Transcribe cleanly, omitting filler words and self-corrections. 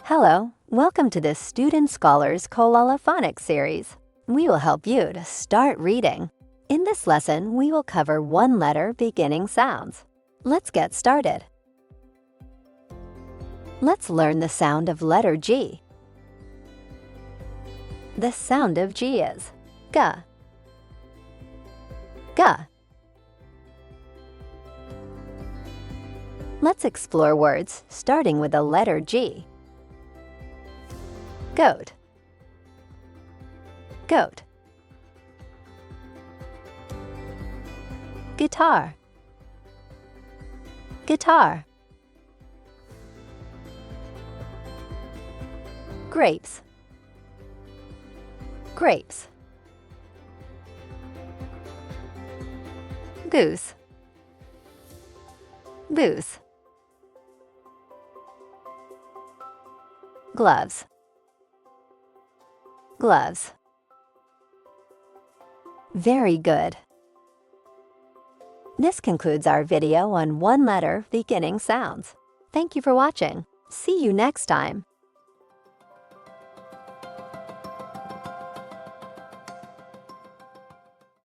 Hello, welcome to this Student Scholars Kolala Phonics series. We will help you to start reading. In this lesson, we will cover one-letter beginning sounds. Let's get started. Let's learn the sound of letter G. The sound of G is G. G. Let's explore words starting with the letter G. Goat, goat. Guitar, guitar. Grapes, grapes. Goose, goose. Gloves, gloves. Very good. This concludes our video on one-letter beginning sounds. Thank you for watching. See you next time.